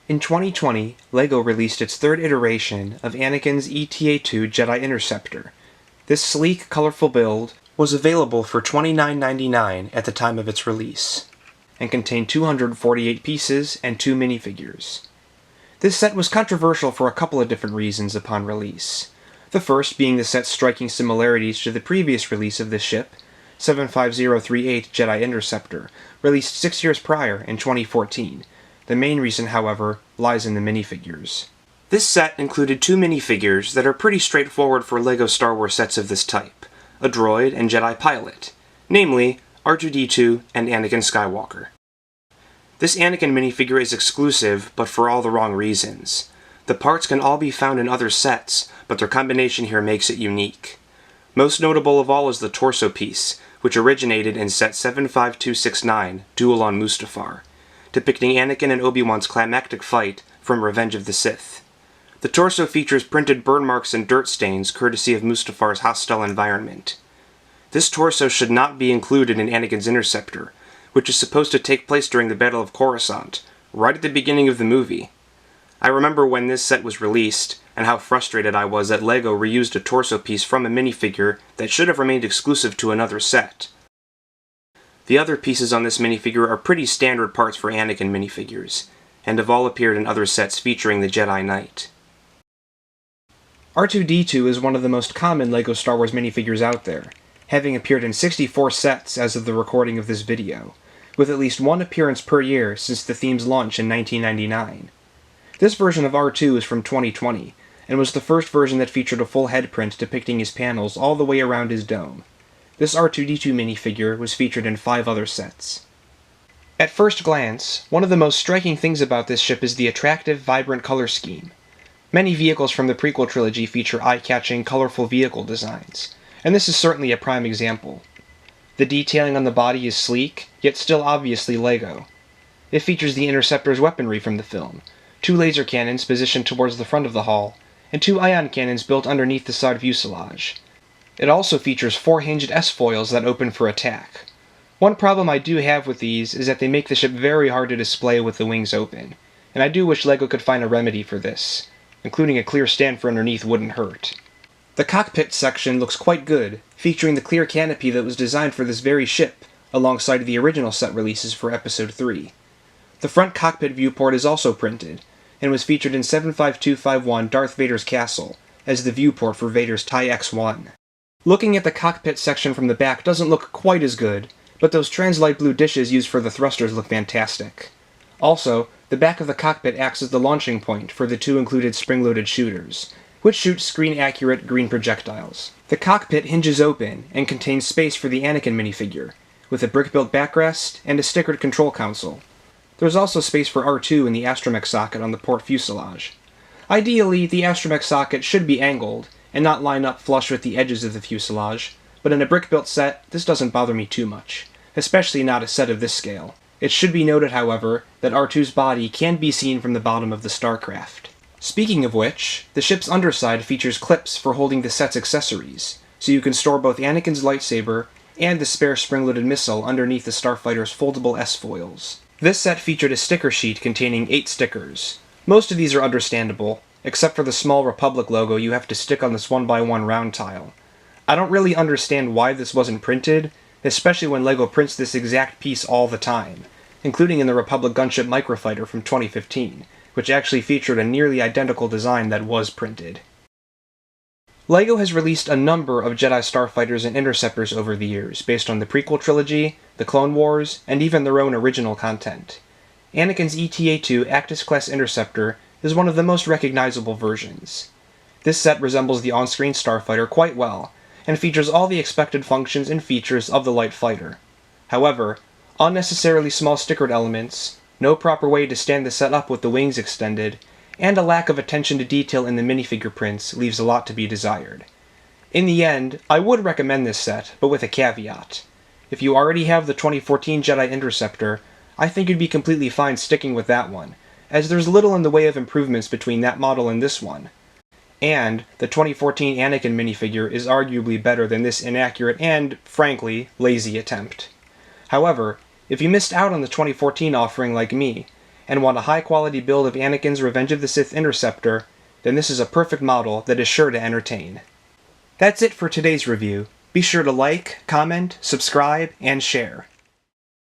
In 2020, LEGO released its third iteration of Anakin's ETA-2 Jedi Interceptor. This sleek, colorful build was available for $29.99 at the time of its release, and contained 248 pieces and 2 minifigures. This set was controversial for a couple of different reasons upon release. The first being the set's striking similarities to the previous release of this ship, 75038 Jedi Interceptor, released 6 years prior in 2014. The main reason, however, lies in the minifigures. This set included 2 minifigures that are pretty straightforward for LEGO Star Wars sets of this type, a droid and Jedi pilot, namely R2-D2 and Anakin Skywalker. This Anakin minifigure is exclusive, but for all the wrong reasons. The parts can all be found in other sets, but their combination here makes it unique. Most notable of all is the torso piece, which originated in set 75269, Duel on Mustafar, depicting Anakin and Obi-Wan's climactic fight from Revenge of the Sith. The torso features printed burn marks and dirt stains courtesy of Mustafar's hostile environment. This torso should not be included in Anakin's Interceptor, which is supposed to take place during the Battle of Coruscant, right at the beginning of the movie. I remember when this set was released, and how frustrated I was that LEGO reused a torso piece from a minifigure that should have remained exclusive to another set. The other pieces on this minifigure are pretty standard parts for Anakin minifigures, and have all appeared in other sets featuring the Jedi Knight. R2-D2 is one of the most common LEGO Star Wars minifigures out there, having appeared in 64 sets as of the recording of this video, with at least one appearance per year since the theme's launch in 1999. This version of R2 is from 2020, and was the first version that featured a full head print depicting his panels all the way around his dome. This R2-D2 minifigure was featured in 5 other sets. At first glance, one of the most striking things about this ship is the attractive, vibrant color scheme. Many vehicles from the prequel trilogy feature eye-catching, colorful vehicle designs, and this is certainly a prime example. The detailing on the body is sleek, yet still obviously LEGO. It features the Interceptor's weaponry from the film, 2 laser cannons positioned towards the front of the hull, and 2 ion cannons built underneath the side fuselage. It also features 4 hinged S-foils that open for attack. One problem I do have with these is that they make the ship very hard to display with the wings open, and I do wish LEGO could find a remedy for this. Including a clear stand for underneath wouldn't hurt. The cockpit section looks quite good, featuring the clear canopy that was designed for this very ship, alongside the original set releases for Episode 3. The front cockpit viewport is also printed, and was featured in 75251 Darth Vader's Castle, as the viewport for Vader's TIE X-1. Looking at the cockpit section from the back doesn't look quite as good, but those trans-light blue dishes used for the thrusters look fantastic. Also, the back of the cockpit acts as the launching point for the 2 included spring-loaded shooters, which shoot screen-accurate green projectiles. The cockpit hinges open and contains space for the Anakin minifigure, with a brick-built backrest and a stickered control console. There's also space for R2 in the astromech socket on the port fuselage. Ideally, the astromech socket should be angled, and not line up flush with the edges of the fuselage, but in a brick-built set, this doesn't bother me too much, especially not a set of this scale. It should be noted, however, that R2's body can be seen from the bottom of the starcraft. Speaking of which, the ship's underside features clips for holding the set's accessories, so you can store both Anakin's lightsaber and the spare spring-loaded missile underneath the starfighter's foldable S-foils. This set featured a sticker sheet containing 8 stickers. Most of these are understandable, except for the small Republic logo you have to stick on this 1x1 round tile. I don't really understand why this wasn't printed, especially when LEGO prints this exact piece all the time, including in the Republic gunship microfighter from 2015, which actually featured a nearly identical design that was printed. LEGO has released a number of Jedi starfighters and interceptors over the years, based on the prequel trilogy, the Clone Wars, and even their own original content. Anakin's ETA-2 Actis-class Interceptor is one of the most recognizable versions. This set resembles the on-screen starfighter quite well, and features all the expected functions and features of the light fighter. However, unnecessarily small stickered elements, no proper way to stand the set up with the wings extended, and a lack of attention to detail in the minifigure prints leaves a lot to be desired. In the end, I would recommend this set, but with a caveat. If you already have the 2014 Jedi Interceptor, I think you'd be completely fine sticking with that one, as there's little in the way of improvements between that model and this one. And the 2014 Anakin minifigure is arguably better than this inaccurate and, frankly, lazy attempt. However, if you missed out on the 2014 offering like me, and want a high-quality build of Anakin's Revenge of the Sith Interceptor, then this is a perfect model that is sure to entertain. That's it for today's review. Be sure to like, comment, subscribe, and share.